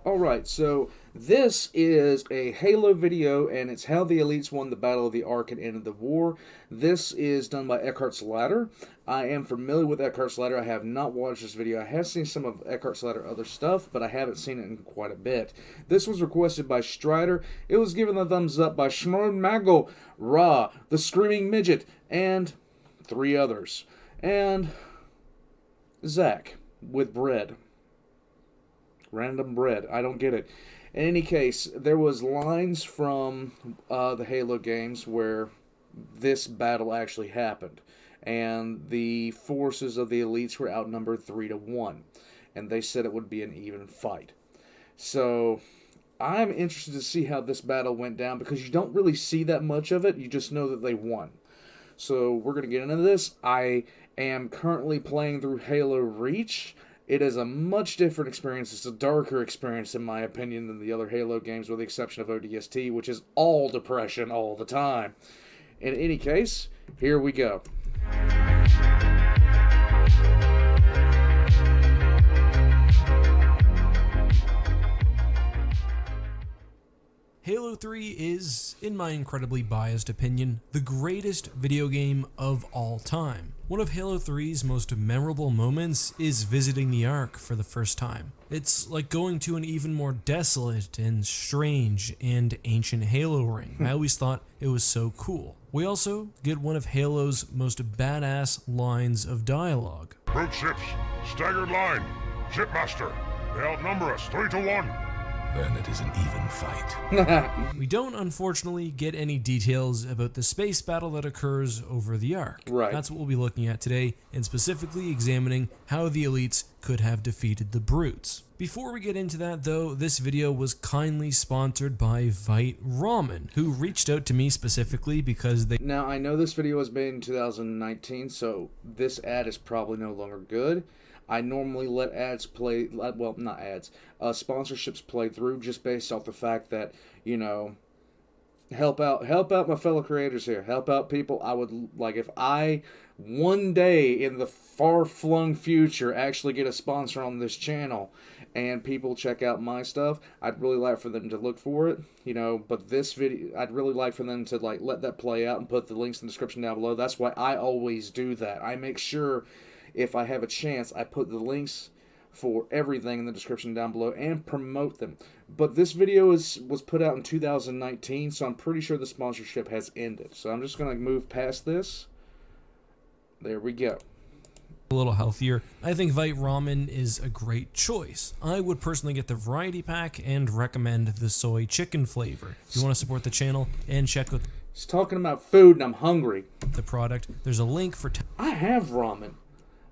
Alright, so this is a Halo video, and it's how the Elites won the Battle of the Ark and ended the war. This is done by Eckhart's Ladder. I am familiar with Eckhart's Ladder. I have not watched this video. I have seen some of Eckhart's Ladder other stuff, but I haven't seen it in quite a bit. This was requested by Strider. It was given the thumbs up by Shmurmago, Ra, the Screaming Midget, and 3 others. And Zach, with bread. Random bread. I don't get it. In any case, there was lines from the Halo games where this battle actually happened. And the forces of the Elites were outnumbered 3-1. And they said it would be an even fight. So I'm interested to see how this battle went down, because you don't really see that much of it. You just know that they won. So we're going to get into this. I am currently playing through Halo Reach. It is a much different experience. It's a darker experience, in my opinion, than the other Halo games, with the exception of ODST, which is all depression all the time. In any case, here we go. Halo 3 is, in my incredibly biased opinion, the greatest video game of all time. One of Halo 3's most memorable moments is visiting the Ark for the first time. It's like going to an even more desolate and strange and ancient Halo ring. I always thought it was so cool. We also get one of Halo's most badass lines of dialogue. Brute ships, staggered line, shipmaster, they outnumber us 3-1. Then it is an even fight. We don't unfortunately get any details about the space battle that occurs over the Ark. Right. That's what we'll be looking at today, and specifically examining how the Elites could have defeated the Brutes. Before we get into that though, this video was kindly sponsored by Vite Ramen, who reached out to me specifically because they... Now, I know this video was made in 2019, so this ad is probably no longer good. I normally let ads play, well, not ads, sponsorships play through, just based off the fact that, you know, help out my fellow creators here, help out people. I would, like, if I, one day in the far-flung future, actually get a sponsor on this channel, and people check out my stuff, I'd really like for them to look for it, you know, but this video, I'd really like for them to, like, let that play out and put the links in the description down below. That's why I always do that. I make sure, if I have a chance, I put the links for everything in the description down below and promote them. But this video was put out in 2019, so I'm pretty sure the sponsorship has ended. So I'm just going to move past this. There we go. A little healthier. I think Vite Ramen is a great choice. I would personally get the variety pack and recommend the soy chicken flavor. If you want to support the channel and check out He's talking about food and I'm hungry. the product, there's a link for I have ramen.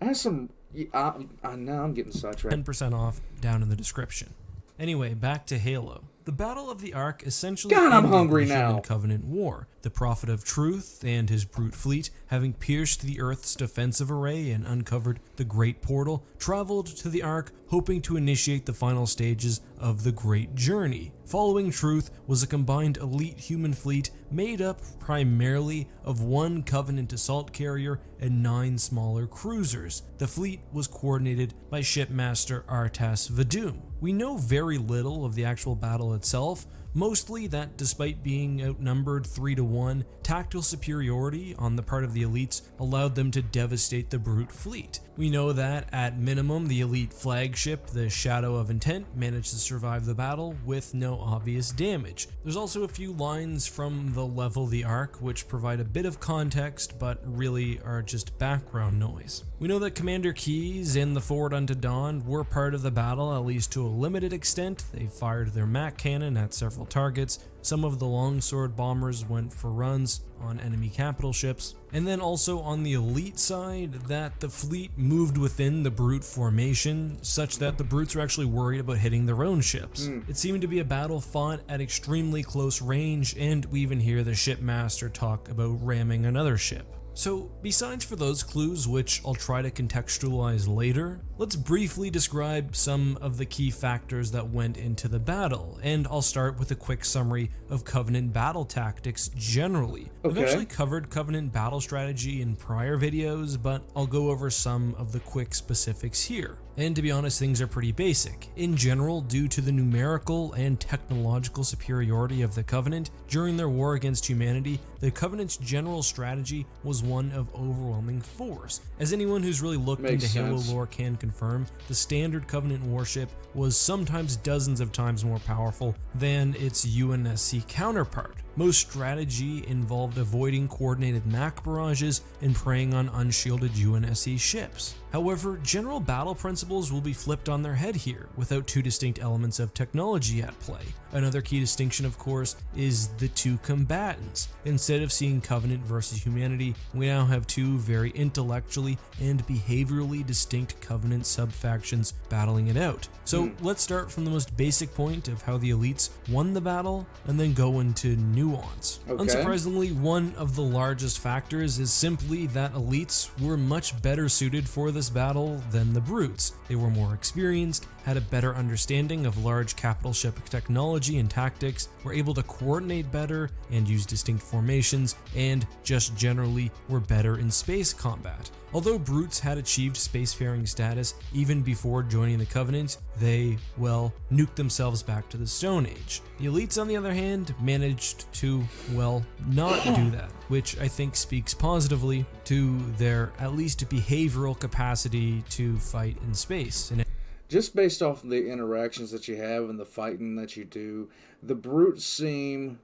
I have some... now I'm getting sidetracked. 10% off down in the description. Anyway, back to Halo. The Battle of the Ark essentially God, I'm ended hungry the now. Human Covenant War. The Prophet of Truth and his brute fleet, having pierced the Earth's defensive array and uncovered the Great Portal, traveled to the Ark hoping to initiate the final stages of the Great Journey. Following Truth was a combined elite human fleet made up primarily of 1 Covenant assault carrier and 9 smaller cruisers. The fleet was coordinated by Shipmaster Artas Vadum. We know very little of the actual battle itself, mostly that despite being outnumbered 3-1, tactical superiority on the part of the Elites allowed them to devastate the Brute fleet. We know that, at minimum, the Elite flagship, the Shadow of Intent, managed to survive the battle with no obvious damage. There's also a few lines from the Level the Ark which provide a bit of context, but really are just background noise. We know that Commander Keyes and the Forward Unto Dawn were part of the battle, at least to a limited extent. They fired their MAC cannon at several targets. Some of the longsword bombers went for runs on enemy capital ships. And then also on the Elite side, that the fleet moved within the Brute formation, such that the Brutes were actually worried about hitting their own ships. It seemed to be a battle fought at extremely close range, and we even hear the shipmaster talk about ramming another ship. So, besides for those clues, which I'll try to contextualize later, let's briefly describe some of the key factors that went into the battle, and I'll start with a quick summary of Covenant battle tactics generally. I've Okay. actually covered Covenant battle strategy in prior videos, but I'll go over some of the quick specifics here. And to be honest, things are pretty basic. In general, due to the numerical and technological superiority of the Covenant, during their war against humanity, the Covenant's general strategy was one of overwhelming force. As anyone who's really looked into Halo lore can confirm, the standard Covenant warship was sometimes dozens of times more powerful than its UNSC counterpart. Most strategy involved avoiding coordinated MAC barrages and preying on unshielded UNSC ships. However, general battle principles will be flipped on their head here, without two distinct elements of technology at play. Another key distinction, of course, is the two combatants. Instead of seeing Covenant versus humanity, we now have two very intellectually and behaviorally distinct Covenant sub-factions battling it out. So let's start from the most basic point of how the elites won the battle, and then go into nuance. Okay. Unsurprisingly, one of the largest factors is simply that elites were much better suited for this battle than the brutes. They were more experienced, had a better understanding of large capital ship technology and tactics, were able to coordinate better and use distinct formations, and just generally were better in space combat. Although brutes had achieved spacefaring status even before joining the Covenant, they, well, nuked themselves back to the Stone Age. The elites, on the other hand, managed to, well, not do that, which I think speaks positively to their at least behavioral capacity to fight in space. And just based off of the interactions that you have and the fighting that you do, the brutes seem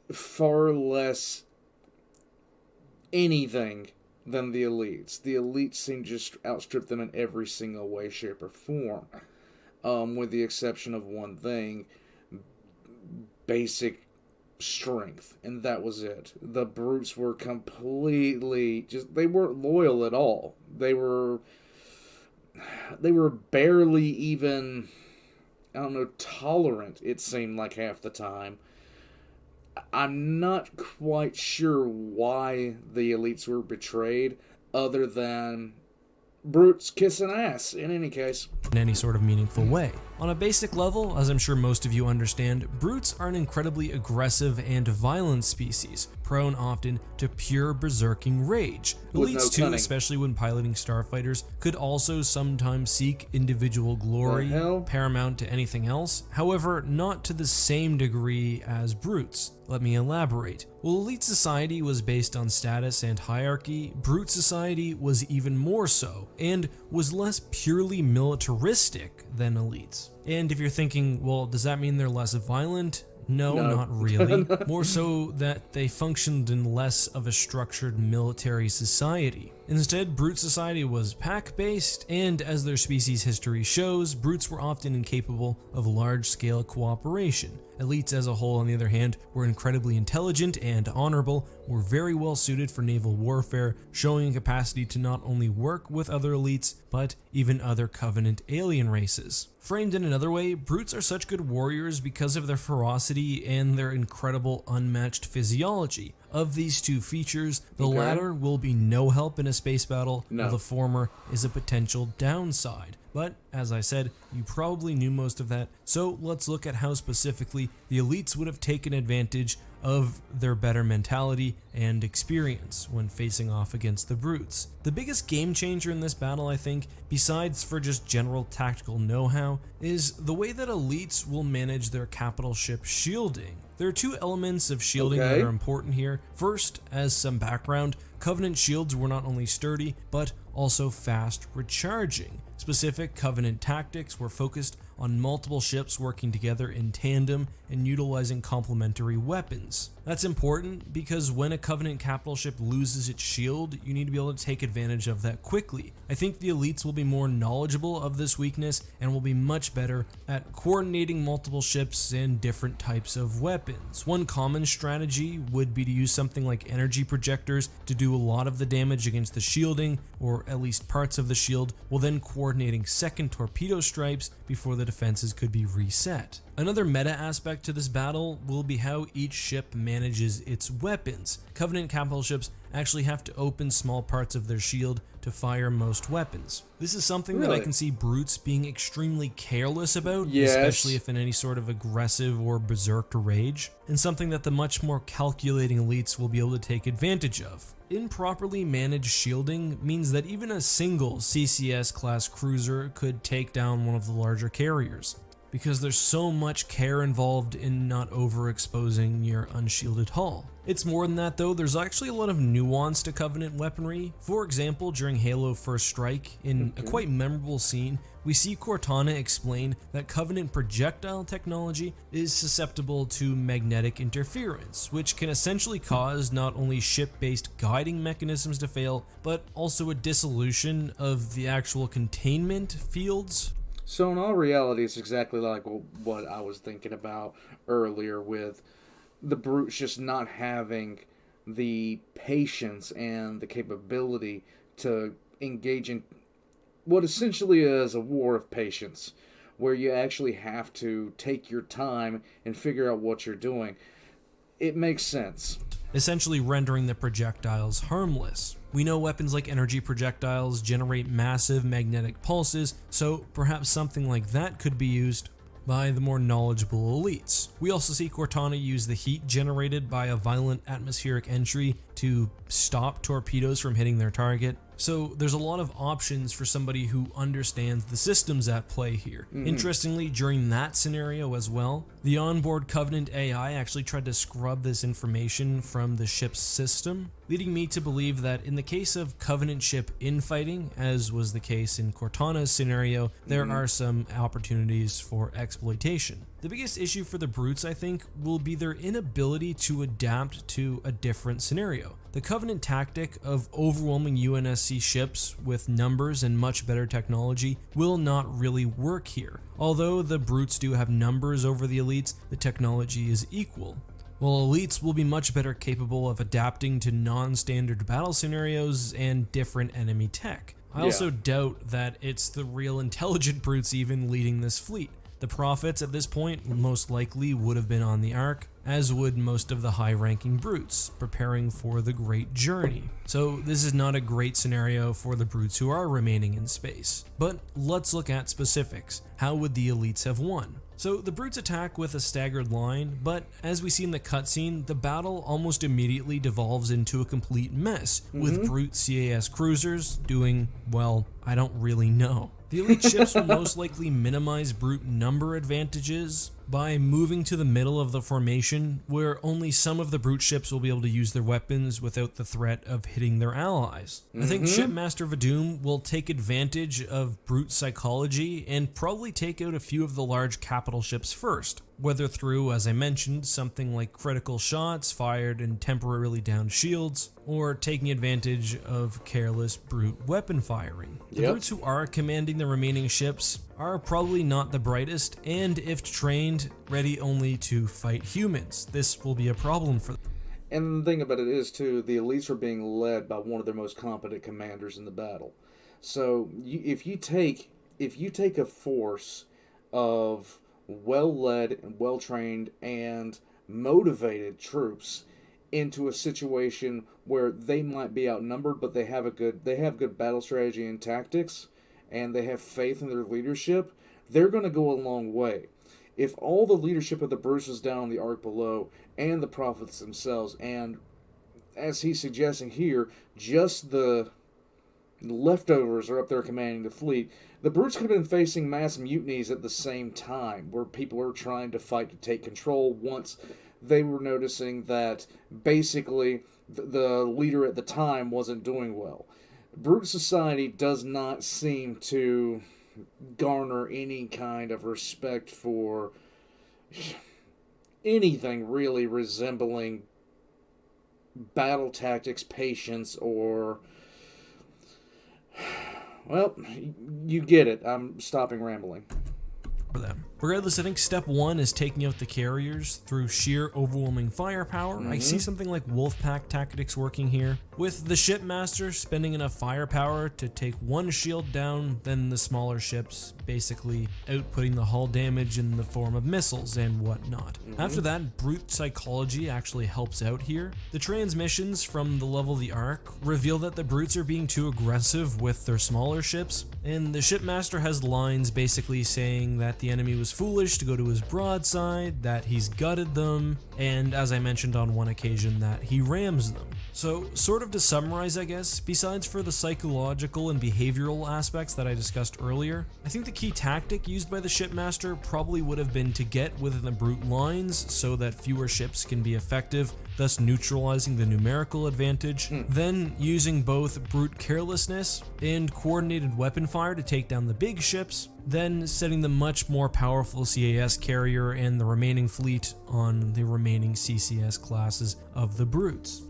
far less anything than the elites. The elites seem to just outstrip them in every single way, shape, or form. With the exception of one thing, basic strength, and that was it. The brutes were completely they weren't loyal at all. They were barely even, tolerant, it seemed like half the time. I'm not quite sure why the elites were betrayed, other than brutes kissing ass, in any case. In any sort of meaningful way. On a basic level, as I'm sure most of you understand, brutes are an incredibly aggressive and violent species, prone often to pure berserking rage. Elites too, especially when piloting starfighters, could also sometimes seek individual glory, paramount to anything else, however, not to the same degree as brutes. Let me elaborate. While elite society was based on status and hierarchy, brute society was even more so, and was less purely militaristic than elites. And if you're thinking, well, does that mean they're less violent? No, not really. More so that they functioned in less of a structured military society. Instead, brute society was pack-based, and as their species history shows, brutes were often incapable of large-scale cooperation. Elites as a whole, on the other hand, were incredibly intelligent and honorable, were very well suited for naval warfare, showing a capacity to not only work with other elites, but even other Covenant alien races. Framed in another way, brutes are such good warriors because of their ferocity and their incredible unmatched physiology. Of these two features, the latter will be no help in a space battle, while the former is a potential downside. But, as I said, you probably knew most of that, so let's look at how specifically the elites would have taken advantage of their better mentality and experience when facing off against the brutes. The biggest game changer in this battle, I think, besides for just general tactical know-how, is the way that elites will manage their capital ship shielding. There are two elements of shielding that are important here. First, as some background, Covenant shields were not only sturdy, but also fast recharging. Specific Covenant tactics were focused on multiple ships working together in tandem and utilizing complementary weapons. That's important because when a Covenant capital ship loses its shield, you need to be able to take advantage of that quickly. I think the elites will be more knowledgeable of this weakness and will be much better at coordinating multiple ships and different types of weapons. One common strategy would be to use something like energy projectors to do a lot of the damage against the shielding, or at least parts of the shield, while then coordinating second torpedo stripes before the defenses could be reset. Another meta aspect to this battle will be how each ship manages its weapons. Covenant capital ships actually have to open small parts of their shield to fire most weapons. This is something that I can see brutes being extremely careless about, especially if in any sort of aggressive or berserker rage, and something that the much more calculating elites will be able to take advantage of. Improperly managed shielding means that even a single CCS class cruiser could take down one of the larger carriers, because there's so much care involved in not overexposing your unshielded hull. It's more than that though, there's actually a lot of nuance to Covenant weaponry. For example, during Halo First Strike, in a quite memorable scene, we see Cortana explain that Covenant projectile technology is susceptible to magnetic interference, which can essentially cause not only ship-based guiding mechanisms to fail, but also a dissolution of the actual containment fields. So in all reality, it's exactly like what I was thinking about earlier with the brutes just not having the patience and the capability to engage in what essentially is a war of patience, where you actually have to take your time and figure out what you're doing. It makes sense. Essentially rendering the projectiles harmless. We know weapons like energy projectiles generate massive magnetic pulses, so perhaps something like that could be used by the more knowledgeable elites. We also see Cortana use the heat generated by a violent atmospheric entry to stop torpedoes from hitting their target. So there's a lot of options for somebody who understands the systems at play here. Interestingly, during that scenario as well, the onboard Covenant AI actually tried to scrub this information from the ship's system, leading me to believe that in the case of Covenant ship infighting, as was the case in Cortana's scenario, there are some opportunities for exploitation. The biggest issue for the brutes, I think, will be their inability to adapt to a different scenario. The Covenant tactic of overwhelming UNSC ships with numbers and much better technology will not really work here. Although the brutes do have numbers over the elites, the technology is equal. While elites will be much better capable of adapting to non-standard battle scenarios and different enemy tech. I also doubt that it's the real intelligent brutes even leading this fleet. The Prophets at this point most likely would have been on the Ark, as would most of the high-ranking brutes, preparing for the Great Journey. So this is not a great scenario for the brutes who are remaining in space. But let's look at specifics. How would the elites have won? So the brutes attack with a staggered line, but as we see in the cutscene, the battle almost immediately devolves into a complete mess, with brute CAS cruisers doing, well, I don't really know. The elite ships will most likely minimize brute number advantages by moving to the middle of the formation, where only some of the brute ships will be able to use their weapons without the threat of hitting their allies. I think Shipmaster Vadum will take advantage of brute psychology and probably take out a few of the large capital ships first, whether through, as I mentioned, something like critical shots fired and temporarily downed shields, or taking advantage of careless brute weapon firing. The brutes who are commanding the remaining ships are probably not the brightest, and if trained, ready only to fight humans. This will be a problem for them. And the thing about it is, too, the elites are being led by one of their most competent commanders in the battle. So if you take a force of well-led and well-trained and motivated troops into a situation where they might be outnumbered, but they have good battle strategy and tactics, and they have faith in their leadership, they're going to go a long way. If all the leadership of the brutes is down on the Ark below, and the Prophets themselves, and as he's suggesting here, just the leftovers are up there commanding the fleet, the brutes could have been facing mass mutinies at the same time, where people are trying to fight to take control once they were noticing that basically the leader at the time wasn't doing well. Brute society does not seem to garner any kind of respect for anything really resembling battle tactics, patience, or... Well, you get it. I'm stopping rambling. For them. Regardless, I think step one is taking out the carriers through sheer overwhelming firepower. I see something like Wolfpack tactics working here, with the shipmaster spending enough firepower to take one shield down, then the smaller ships basically outputting the hull damage in the form of missiles and whatnot. After that, brute psychology actually helps out here. The transmissions from the level of the Ark reveal that the brutes are being too aggressive with their smaller ships, and the shipmaster has lines basically saying that the enemy was foolish to go to his broadside, that he's gutted them, and as I mentioned on one occasion, that he rams them. So, sort of to summarize, I guess, besides for the psychological and behavioral aspects that I discussed earlier, I think the key tactic used by the shipmaster probably would have been to get within the brute lines so that fewer ships can be effective, thus neutralizing the numerical advantage, then using both brute carelessness and coordinated weapon fire to take down the big ships, then setting the much more powerful CAS carrier and the remaining fleet on the remaining CCS classes of the brutes.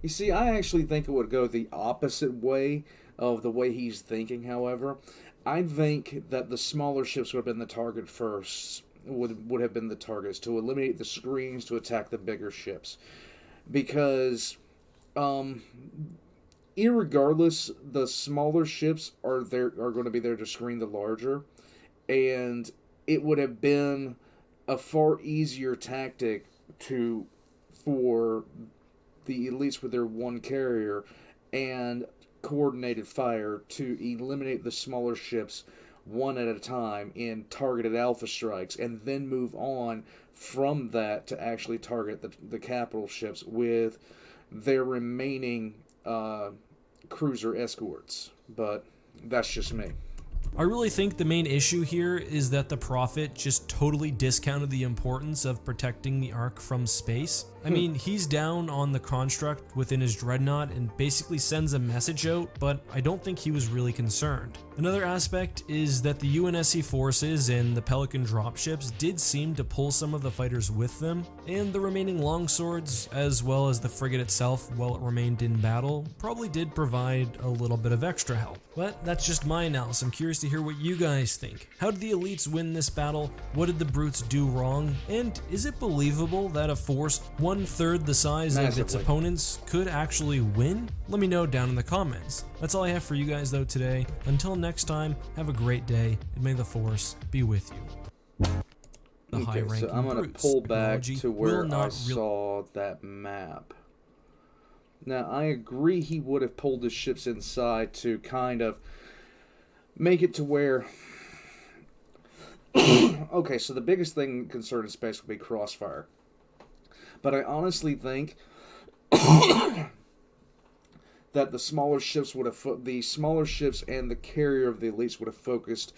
You see, I actually think it would go the opposite way of the way he's thinking, however. I think that the smaller ships would have been the target first, would have been the targets, to eliminate the screens to attack the bigger ships. Because, irregardless, the smaller ships are going to be there to screen the larger, and it would have been a far easier tactic for the elites with their one carrier and coordinated fire to eliminate the smaller ships one at a time in targeted alpha strikes, and then move on from that to actually target the capital ships with their remaining cruiser escorts. But that's just me. I really think the main issue here is that the Prophet just totally discounted the importance of protecting the Ark from space. I mean, he's down on the construct within his dreadnought and basically sends a message out, but I don't think he was really concerned. Another aspect is that the UNSC forces and the Pelican dropships did seem to pull some of the fighters with them, and the remaining longswords, as well as the frigate itself while it remained in battle, probably did provide a little bit of extra help. But that's just my analysis. I'm curious to hear what you guys think. How did the elites win this battle? What did the brutes do wrong? And is it believable that a force 1/3 the size of its opponents could actually win? Let me know down in the comments. That's all I have for you guys though today. Until next time, have a great day, and may the force be with you. Okay, so I'm going to pull back to where I saw that map. Now, I agree he would have pulled his ships inside to kind of make it to where... Okay, so the biggest thing concerned in space would be crossfire. But I honestly think that the smaller ships and the carrier of the elites would have focused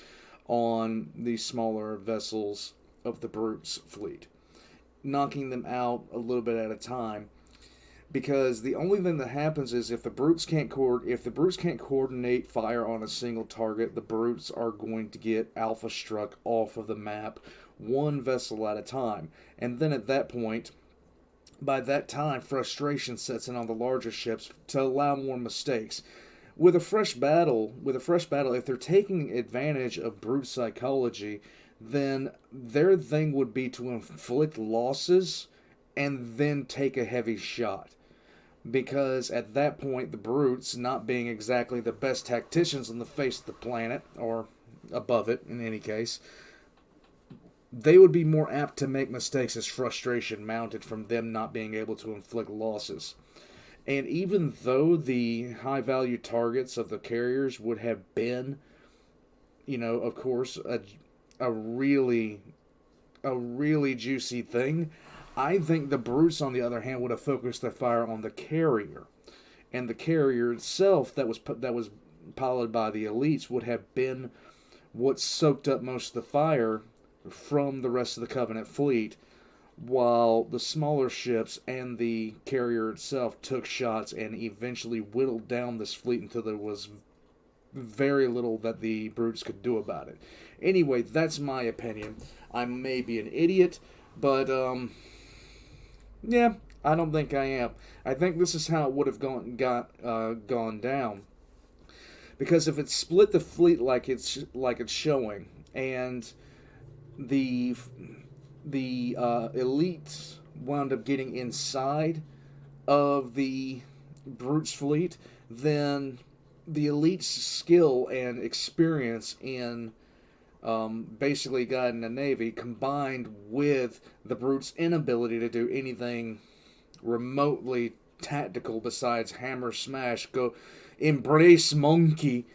on the smaller vessels of the brutes fleet, knocking them out a little bit at a time. Because the only thing that happens is if the brutes can't coordinate fire on a single target, the brutes are going to get alpha struck off of the map, one vessel at a time. And then at that point, by that time, frustration sets in on the larger ships to allow more mistakes. With a fresh battle, if they're taking advantage of brute psychology, then their thing would be to inflict losses and then take a heavy shot. Because at that point, the brutes, not being exactly the best tacticians on the face of the planet, or above it in any case, they would be more apt to make mistakes as frustration mounted from them not being able to inflict losses. And even though the high-value targets of the carriers would have been, of course, a really juicy thing, I think the brutes, on the other hand, would have focused their fire on the carrier. And the carrier itself that was piloted by the elites would have been what soaked up most of the fire from the rest of the Covenant fleet, while the smaller ships and the carrier itself took shots and eventually whittled down this fleet until there was very little that the brutes could do about it. Anyway, that's my opinion. I may be an idiot, but yeah, I don't think I am. I think this is how it would have gone down. Because if it split the fleet like it's showing, and the elite wound up getting inside of the Brute's fleet, then the elite's skill and experience in basically guiding a navy, combined with the Brute's inability to do anything remotely tactical besides hammer smash, go embrace monkey.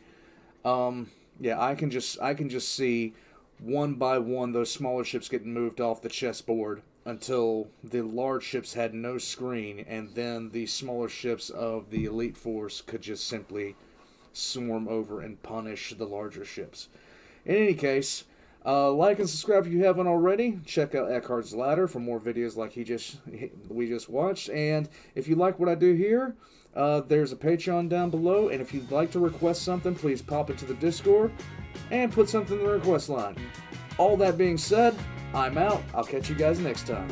Yeah, I can just see one by one those smaller ships getting moved off the chessboard until the large ships had no screen, and then the smaller ships of the elite force could just simply swarm over and punish the larger ships. In any case, like and subscribe if you haven't already. Check out Eckhart's Ladder for more videos like we just watched. And if you like what I do here, there's a Patreon down below. And if you'd like to request something, please pop it to the Discord and put something in the request line. All that being said, I'm out. I'll catch you guys next time.